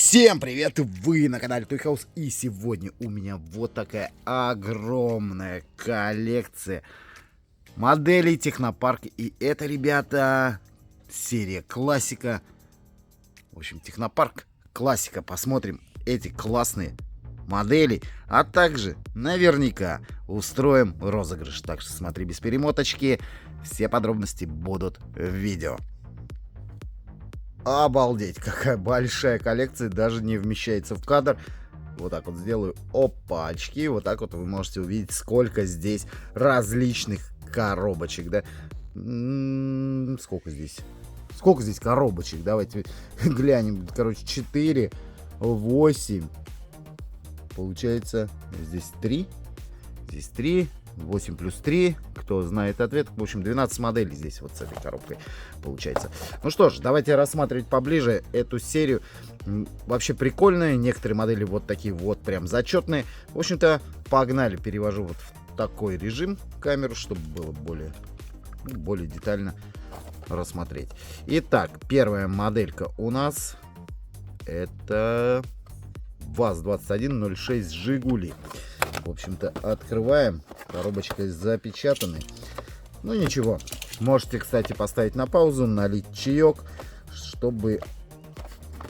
Всем привет! Вы на канале Toy House, и сегодня у меня вот такая огромная коллекция моделей Технопарка. И это, ребята, серия классика. В общем, Технопарк классика. Посмотрим эти классные модели, а также наверняка устроим розыгрыш. Так что смотри без перемоточки, все подробности будут в видео. Обалдеть, какая большая коллекция, даже не вмещается в кадр. Вот так вот сделаю опачки. Вот так вот вы можете увидеть, сколько здесь различных коробочек, да? Сколько здесь? Сколько здесь коробочек? Давайте глянем. Короче, 4, 8. Получается, здесь 3. Здесь 3. 8 плюс 3, кто знает ответ. В общем, 12 моделей здесь вот с этой коробкой получается. Ну что ж, давайте рассматривать поближе эту серию. Вообще прикольная. Некоторые модели вот такие вот прям зачетные. В общем-то, погнали. Перевожу вот в такой режим камеру, чтобы было более детально рассмотреть. Итак, первая моделька у нас это ВАЗ-2106 Жигули. В общем-то, открываем. Коробочка запечатанной. Ну ничего. Можете, кстати, поставить на паузу, налить чаек, чтобы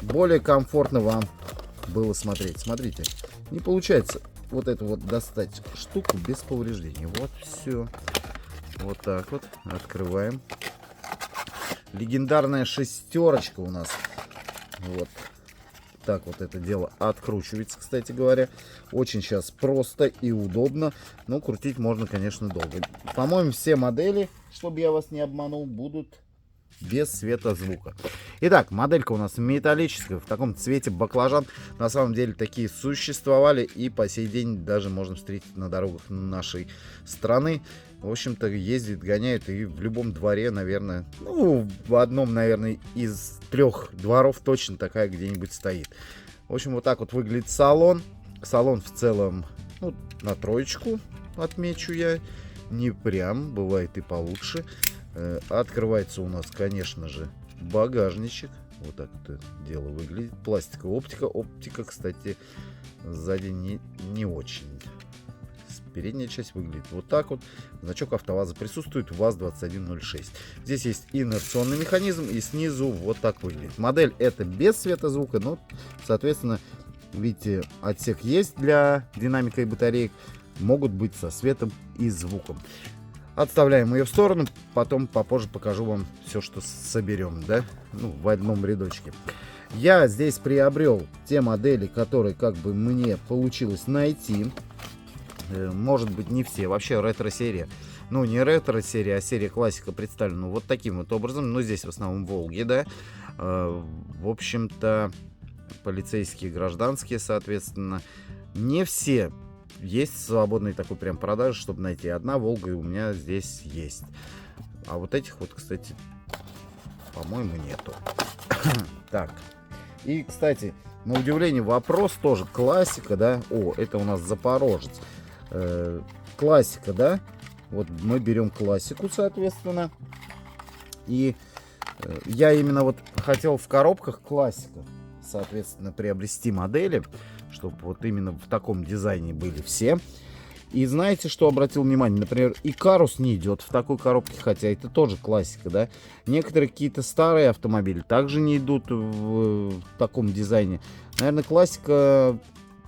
более комфортно вам было смотреть. Смотрите, не получается вот эту вот достать штуку без повреждений. Вот все. Вот так вот. Открываем. Легендарная шестерочка у нас. Вот. Так вот это дело откручивается, кстати говоря. Очень сейчас просто и удобно. Но крутить можно, конечно, долго. По-моему, все модели, чтобы я вас не обманул, будут без светозвука. Итак, моделька у нас металлическая, в таком цвете баклажан. На самом деле такие существовали и по сей день даже можно встретить на дорогах нашей страны. В общем-то, ездит, гоняют, и в любом дворе, наверное, ну, в одном, наверное, из 3 дворов точно такая где-нибудь стоит. В общем, вот так вот выглядит салон. Салон в целом, ну, на 3 отмечу я. Не прям, бывает и получше. Открывается у нас, конечно же, багажничек. Вот так это дело выглядит. Пластиковая оптика. Оптика, кстати, сзади не очень. Передняя часть выглядит вот так вот. Значок АвтоВАЗа присутствует. ВАЗ-2106. Здесь есть инерционный механизм. И снизу вот так выглядит. Модель это без светозвука. Но, соответственно, видите, отсек есть для динамика и батареек. Могут быть со светом и звуком. Отставляем ее в сторону. Потом попозже покажу вам все, что соберем. Да? Ну, в одном рядочке. Я здесь приобрел те модели, которые как бы мне получилось найти. Может быть, не все. Вообще ретро-серия. Ну, не ретро-серия, а серия классика представлена вот таким вот образом. Но здесь в основном Волги, да. В общем-то, полицейские, гражданские, соответственно. Не все есть свободной такой прям продажи, чтобы найти. Одна Волга у меня здесь есть. А вот этих вот, кстати, по-моему, нету. Так. И, кстати, на удивление вопрос тоже классика, да. О, это у нас Запорожец. Классика, да. Вот мы берем классику, соответственно. И я именно вот хотел в коробках классика, соответственно, приобрести модели, чтобы вот именно в таком дизайне были все. И знаете, что обратил внимание? Например, Икарус не идет в такой коробке, хотя это тоже классика, да. Некоторые какие-то старые автомобили также не идут в таком дизайне. Наверное, классика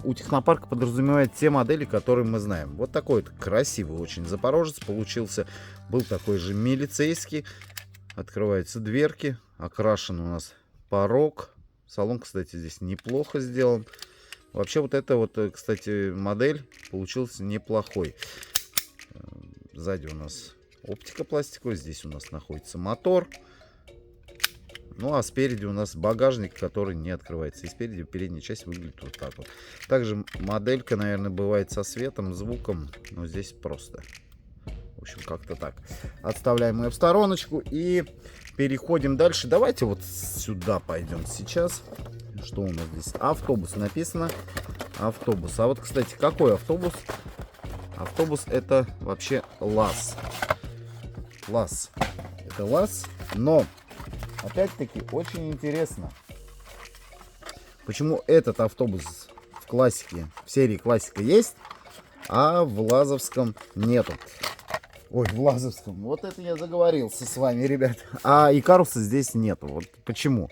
у Технопарка подразумевает те модели, которые мы знаем. Вот такой вот красивый очень Запорожец получился. Был такой же милицейский. Открываются дверки. Окрашен у нас порог. Салон, кстати, здесь неплохо сделан. Вообще вот эта вот, кстати, модель получился неплохой. Сзади у нас оптика пластиковая. Здесь у нас находится мотор. Ну, а спереди у нас багажник, который не открывается. И спереди передняя часть выглядит вот так вот. Также моделька, наверное, бывает со светом, звуком. Но здесь просто. В общем, как-то так. Отставляем ее в стороночку и переходим дальше. Давайте вот сюда пойдем сейчас. Что у нас здесь? Автобус написано. Автобус. А вот, кстати, какой автобус? Автобус это вообще ЛАЗ. ЛАЗ. Это ЛАЗ, но... Опять-таки, очень интересно. Почему этот автобус в классике, в серии классика есть, а в Лазовском нету? Ой, в Лазовском. Вот это я заговорился с вами, ребят. А Икаруса здесь нету. Вот почему?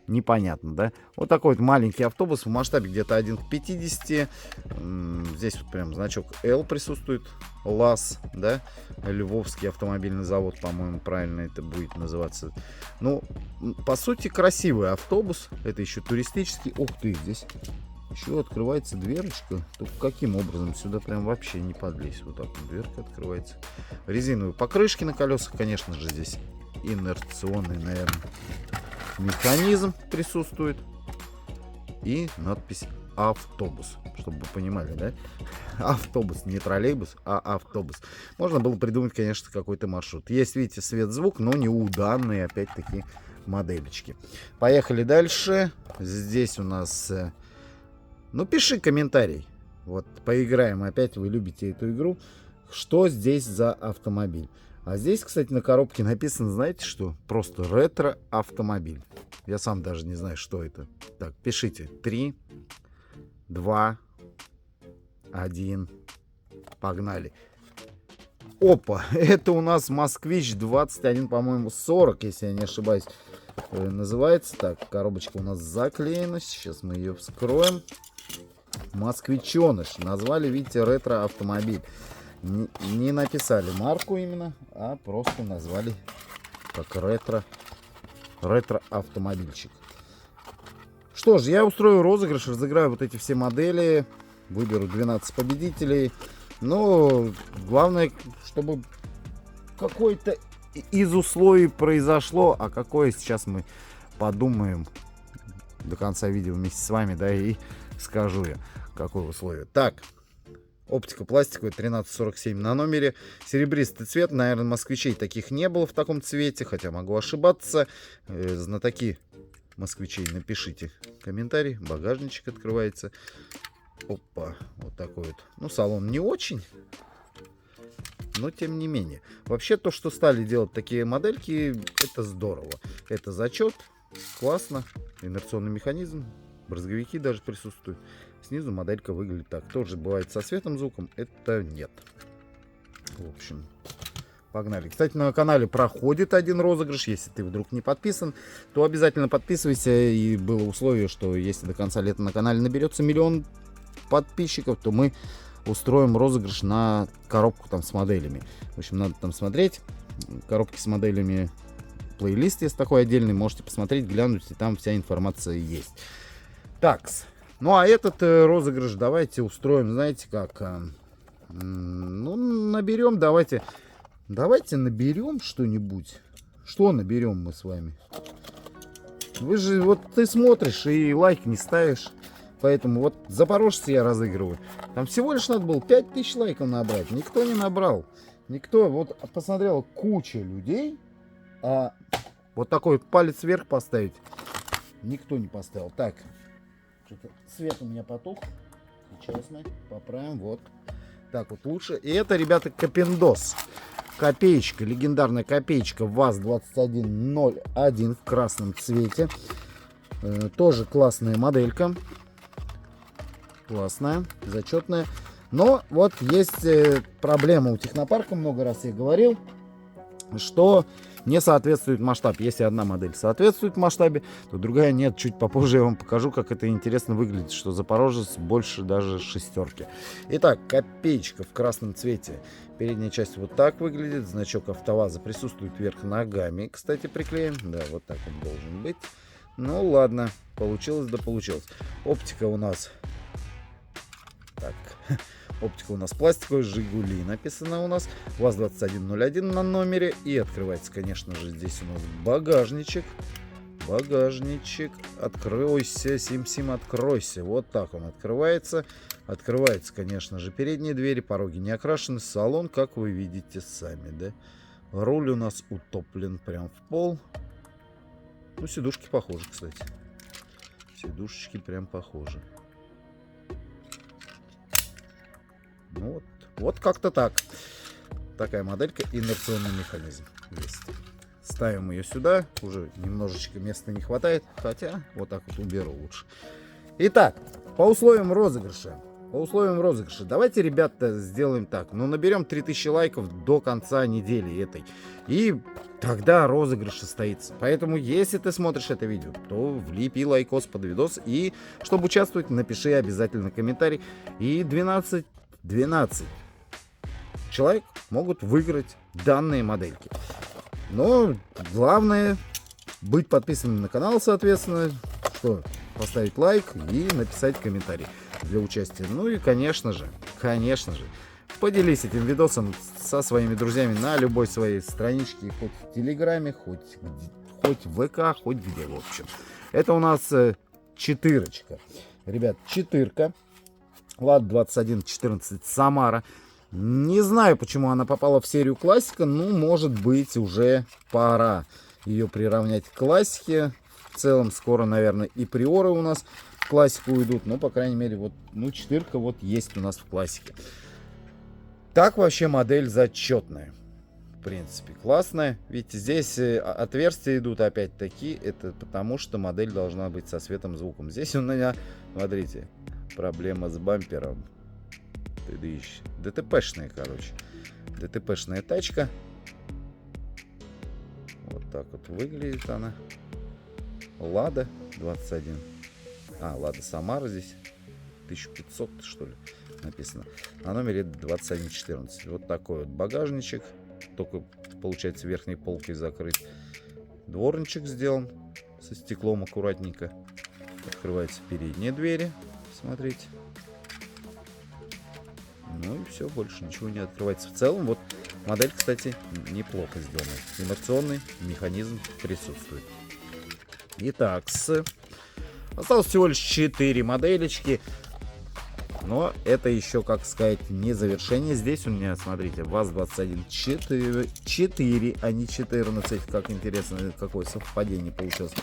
Непонятно, да? Вот такой вот маленький автобус в масштабе где-то 1 к 50. Здесь вот прям значок L присутствует. ЛАЗ, да? Львовский автомобильный завод, по-моему, правильно это будет называться. Ну, по сути, красивый автобус. Это еще туристический. Ух ты, здесь еще открывается дверочка. Только каким образом? Сюда прям вообще не подлезть. Вот так вот дверка открывается. Резиновые покрышки на колесах, конечно же, здесь инерционный, наверное, механизм присутствует. И надпись автобус, чтобы вы понимали, да? Автобус, не троллейбус, а автобус. Можно было придумать, конечно, какой-то маршрут. Есть, видите, свет-звук, но не у данной, опять-таки, моделечки. Поехали дальше. Здесь у нас... Ну, пиши комментарий. Вот, поиграем. Опять вы любите эту игру. Что здесь за автомобиль? А здесь, кстати, на коробке написано, знаете что? Просто ретро-автомобиль. Я сам даже не знаю, что это. Так, пишите. 3, 2, 1. Погнали. Опа, это у нас Москвич 21, по-моему, 40, если я не ошибаюсь, называется. Так, коробочка у нас заклеена. Сейчас мы ее вскроем. Москвиченыш. Назвали, видите, ретро-автомобиль. Не написали марку именно, а просто назвали как ретро-автомобильчик. Что ж, я устрою розыгрыш, разыграю вот эти все модели, выберу 12 победителей. Но главное, чтобы какое-то из условий произошло, а какое сейчас мы подумаем до конца видео вместе с вами, да, и скажу я, какое условие. Так, оптика пластиковая, 1347 на номере, серебристый цвет, наверное, москвичей таких не было в таком цвете, хотя могу ошибаться. Знатоки москвичей, напишите комментарий. Багажничек открывается. Опа, вот такой вот. Ну, салон не очень, но тем не менее. Вообще, то, что стали делать такие модельки, это здорово. Это зачет, классно. Инерционный механизм, брызговики даже присутствуют. Снизу моделька выглядит так. Тоже бывает со светом, звуком, это нет. В общем, погнали. Кстати, на канале проходит один розыгрыш. Если ты вдруг не подписан, то обязательно подписывайся. И было условие, что если до конца лета на канале наберется 1 000 000 подписчиков, то мы устроим розыгрыш на коробку там с моделями. В общем, надо там смотреть. Коробки с моделями, плейлист есть такой отдельный. Можете посмотреть, глянуть, и там вся информация есть. Такс. Ну, а этот розыгрыш давайте устроим, знаете как? Ну, наберем, давайте наберем что-нибудь. Что наберем мы с вами? Вы же, вот ты смотришь и лайк не ставишь. Поэтому вот запорожца я разыгрываю. Там всего лишь надо было 5000 лайков набрать. Никто не набрал. Никто. Вот посмотрел куча людей. А вот такой вот палец вверх поставить никто не поставил. Так. Свет у меня потух. Сейчас мы поправим. Вот. Так вот лучше. И это, ребята, Копендос. Копеечка. Легендарная копеечка ВАЗ-2101 в красном цвете. Тоже классная моделька. Классная, зачетная. Но вот есть проблема у технопарка, много раз я говорил, что не соответствует масштаб. Если одна модель соответствует в масштабе, то другая нет. Чуть попозже я вам покажу, как это интересно выглядит, что Запорожец больше даже шестерки. Итак, копеечка в красном цвете. Передняя часть вот так выглядит. Значок АвтоВАЗа присутствует вверх ногами, кстати, приклеен. Да, вот так он должен быть. Ну ладно, получилось да получилось. Оптика у нас... Так, оптика у нас пластиковая, Жигули написано у нас. ВАЗ-2101 на номере. И открывается, конечно же, здесь у нас багажничек. Багажничек. Откройся, Сим-Сим, откройся. Вот так он открывается. Открывается, конечно же, передние двери. Пороги не окрашены. Салон, как вы видите сами, да? Руль у нас утоплен прям в пол. Ну, сидушки похожи, кстати. Сидушечки прям похожи. Ну вот как-то так. Такая моделька, инерционный механизм есть. Ставим ее сюда. Уже немножечко места не хватает. Хотя вот так вот уберу лучше. Итак, по условиям розыгрыша. Давайте, ребята, сделаем так. Ну, наберем 3000 лайков до конца недели этой. И тогда розыгрыш состоится. Поэтому, если ты смотришь это видео, то влепи лайкос под видос. И, чтобы участвовать, напиши обязательно комментарий. И 12 человек могут выиграть данные модельки. Но главное быть подписанным на канал, соответственно, что поставить лайк и написать комментарий для участия. Ну и, конечно же, поделись этим видосом со своими друзьями на любой своей страничке, хоть в Телеграме, хоть в ВК, хоть где, в общем. Это у нас четырочка. Ребят, четырка. Лада 2114 Самара. Не знаю, почему она попала в серию классика, ну, может быть, уже пора ее приравнять к классике. В целом, скоро, наверное, и приоры у нас в классику уйдут. Но, по крайней мере, вот, ну, четырка вот есть у нас в классике. Так вообще модель зачетная. В принципе, классная. Видите, здесь отверстия идут опять-таки. Это потому, что модель должна быть со светом, звуком. Здесь у меня, смотрите, проблема с бампером. ДТПшная, короче. ДТПшная тачка. Вот так вот выглядит она. Лада 21. Лада Самара здесь. 1500, что ли, написано. На номере 2114. Вот такой вот багажничек. Только, получается, верхней полкой закрыт. Дворничек сделан со стеклом аккуратненько. Открываются передние двери. Смотрите. Ну и все, больше ничего не открывается. В целом, вот модель, кстати, неплохо сделана. Инерционный механизм присутствует. Итак, осталось всего лишь 4 моделечки. Но это еще, как сказать, не завершение. Здесь у меня, смотрите, ВАЗ-21 4, а не 14. Как интересно, какое совпадение получилось.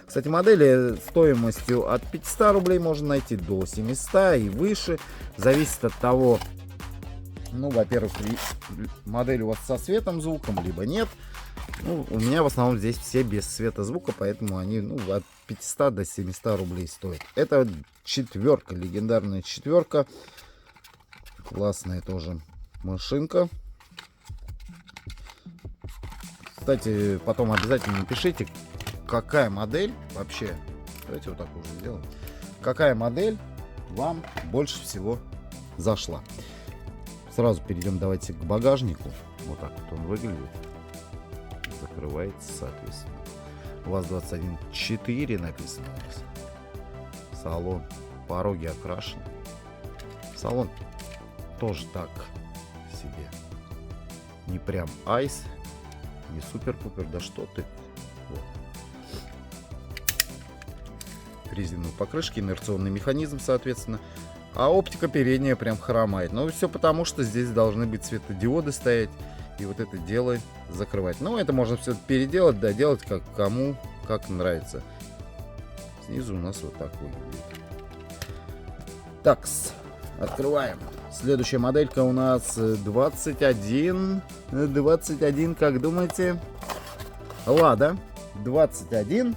Кстати, модели стоимостью от 500 рублей можно найти до 700 и выше. Зависит от того, ну, во-первых, модель у вас со светом, звуком, либо нет. Ну, у меня в основном здесь все без света, звука, поэтому они, ну, от 500 до 700 рублей стоят. Это четверка, легендарная четверка. Классная тоже машинка. Кстати, потом обязательно напишите, какая модель вообще, давайте вот так уже сделаем, какая модель вам больше всего зашла. Сразу перейдем, давайте, к багажнику. Вот так вот он выглядит. Закрывается, соответственно. ВАЗ-21 написано у нас. Салон, пороги окрашены. Салон тоже так себе. Не прям айс, не супер-пупер, да что ты. Вот. Резиновые покрышки, инерционный механизм, соответственно. А оптика передняя прям хромает. Но все потому, что здесь должны быть светодиоды стоять. И вот это дело закрывать. Но это можно все переделать, доделать, как кому, как нравится. Снизу у нас вот так выглядит. Такс, открываем. Следующая моделька у нас 21. 21, как думаете? Лада 21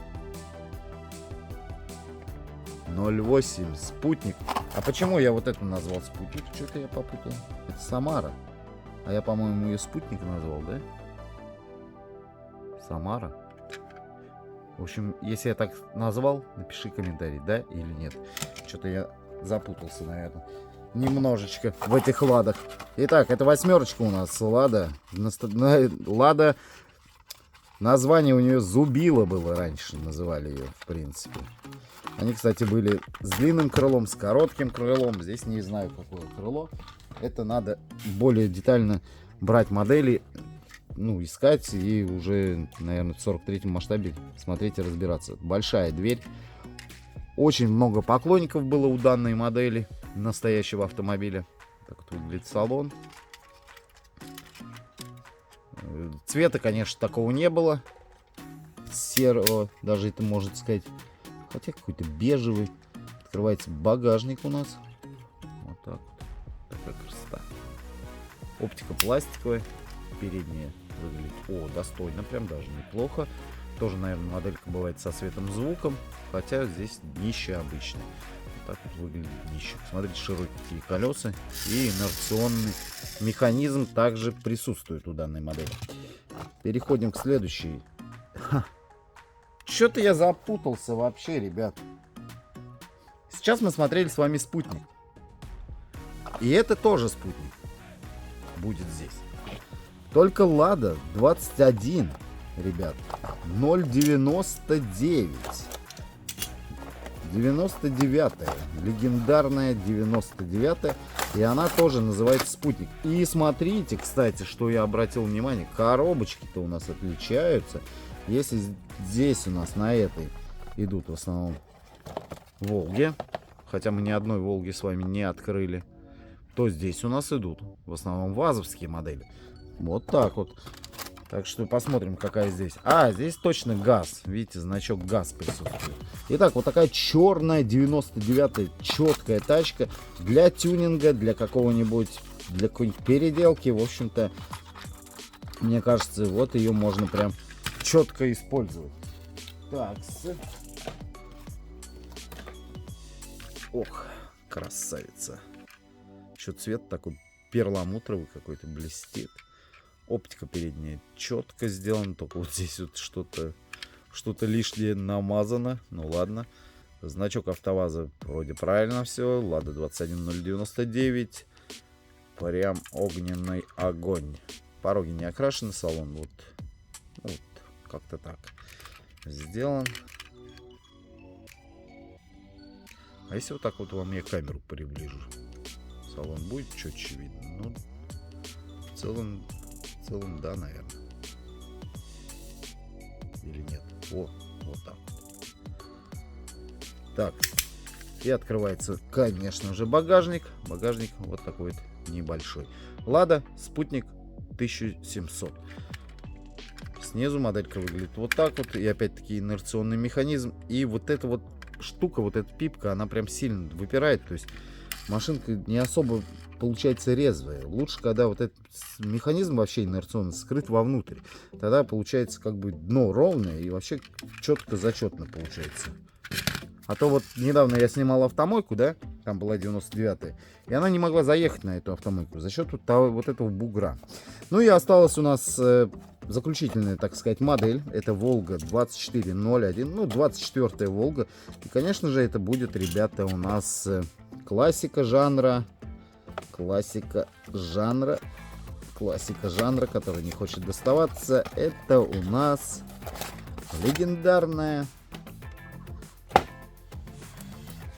08 спутник. А почему я вот это назвал спутник? Что-то я попутал. Это Самара. А я, по-моему, ее спутник назвал, да? Самара. В общем, если я так назвал, напиши комментарий, да или нет. Что-то я запутался, наверное, немножечко в этих ладах. Итак, это восьмерочка у нас. Лада. Лада. Название у нее Зубила было раньше, называли ее, в принципе. Они, кстати, были с длинным крылом, с коротким крылом. Здесь не знаю, какое крыло. Это надо более детально брать модели, ну, искать и уже, наверное, в 43-м масштабе смотреть и разбираться. Большая дверь. Очень много поклонников было у данной модели настоящего автомобиля. Так вот выглядит салон. Цвета, конечно, такого не было. Серого, даже это можно сказать. Хотя какой-то бежевый. Открывается багажник у нас. Вот так вот. Такая красота. Оптика пластиковая. Передняя выглядит, достойно, прям даже неплохо. Тоже, наверное, моделька бывает со светом, звуком. Хотя здесь днище обычное. так вот выглядит днище. Смотрите, широкие колеса и инерционный механизм также присутствует у данной модели. Переходим к следующей. Что-то я запутался вообще, ребят. Сейчас мы смотрели с вами спутник. И это тоже спутник будет здесь. Только Лада 21, ребят, 0,99. 99-я, легендарная 99-я, и она тоже называется спутник. И смотрите, кстати, что я обратил внимание, коробочки-то у нас отличаются. Если здесь у нас на этой идут в основном Волги, хотя мы ни одной Волги с вами не открыли, то здесь у нас идут в основном вазовские модели. Вот так вот. Так что посмотрим, какая здесь. Здесь точно ГАЗ. Видите, значок ГАЗ присутствует. Итак, вот такая черная 99-я четкая тачка для тюнинга, для какого-нибудь, для какой-нибудь переделки. В общем-то, мне кажется, вот ее можно прям четко использовать. Так. Ох, красавица. Что цвет такой перламутровый какой-то, блестит. Оптика передняя четко сделана, только вот здесь вот что-то лишнее намазано. Ну ладно. Значок АвтоВАЗа вроде правильно все. Лада 21099. Прям огненный огонь. Пороги не окрашены, салон вот как-то так сделан. А если вот так вот вам я камеру приближу, салон будет четче видно? Ну, в целом да, наверное. Или нет? Вот так вот. Так, и открывается, конечно же, багажник. Багажник вот такой вот небольшой. Лада Спутник 1700. Снизу моделька выглядит вот так вот. И опять-таки инерционный механизм. И вот эта вот штука, вот эта пипка, она прям сильно выпирает. То есть машинка не особо получается резвая. Лучше, когда вот этот механизм вообще инерционный скрыт вовнутрь. Тогда получается как бы дно ровное и вообще четко-зачетно получается. А то вот недавно я снимал автомойку, да, там была 99-я, и она не могла заехать на эту автомойку за счет вот этого бугра. Ну и осталась у нас заключительная, так сказать, модель. Это Волга 2401, ну 24-я Волга. И, конечно же, это будет, ребята, у нас классика жанра, который не хочет доставаться. Это у нас легендарная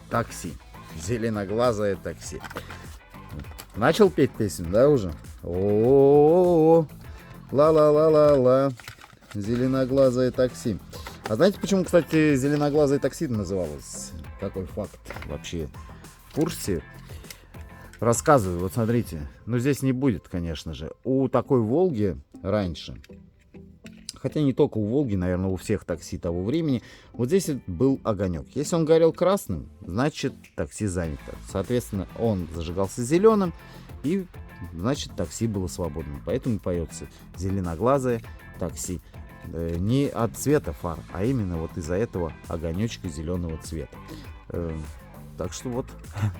такси. Зеленоглазое такси. Начал петь песню, да, уже? О-о-о-о, ла-ла-ла-ла-ла, зеленоглазое такси. А знаете, почему, кстати, зеленоглазое такси называлось? Какой факт вообще в курсе? Рассказываю, вот смотрите. Но здесь не будет, конечно же. У такой Волги раньше, хотя не только у Волги, наверное, у всех такси того времени, вот здесь был огонек. Если он горел красным, значит такси занято. Соответственно, он зажигался зеленым, и значит такси было свободным. Поэтому поется зеленоглазое такси. Не от цвета фар, а именно вот из-за этого огонечка зеленого цвета. Так что вот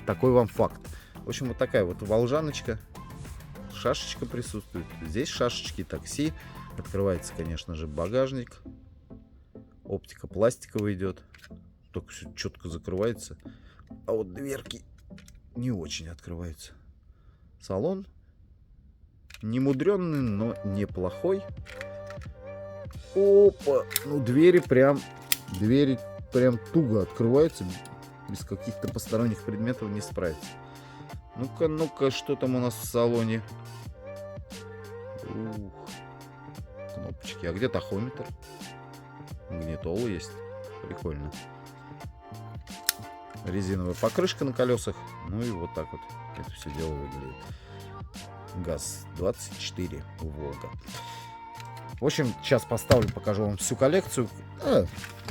такой вам факт. В общем, вот такая вот волжаночка. Шашечка присутствует. Здесь шашечки такси. Открывается, конечно же, багажник. Оптика пластиковая идет. Только все четко закрывается. А вот дверки не очень открываются. Салон не мудренный, но неплохой. Опа! Ну, двери прям туго открываются. Без каких-то посторонних предметов не справиться. Ну-ка, что там у нас в салоне? Ух. Кнопочки. А где тахометр? Магнитола есть. Прикольно. Резиновая покрышка на колесах. Ну и вот так вот это все дело выглядит. ГАЗ-24 Волга. В общем, сейчас поставлю, покажу вам всю коллекцию.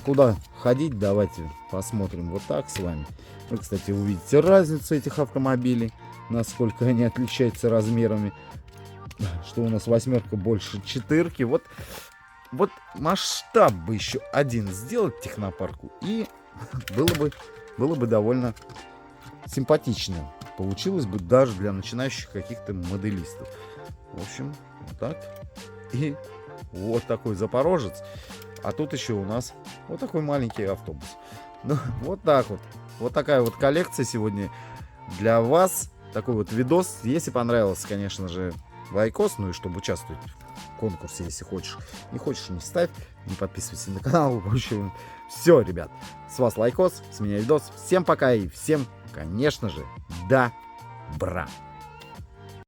Куда ходить, давайте посмотрим вот так с вами. Вы, кстати, увидите разницу этих автомобилей, насколько они отличаются размерами. Что у нас восьмерка больше четырки. Вот масштаб бы еще один сделать технопарку, и было бы было бы довольно симпатично. Получилось бы даже для начинающих каких-то моделистов. В общем, вот так. И вот такой Запорожец. А тут еще у нас вот такой маленький автобус. Ну, вот так вот. Вот такая вот коллекция сегодня для вас. Такой вот видос. Если понравился, конечно же, лайкос. Ну и чтобы участвовать в конкурсе, если хочешь. Не хочешь, не ставь. Не подписывайся на канал. В общем, все, ребят. С вас лайкос, с меня видос. Всем пока и всем, конечно же, добра.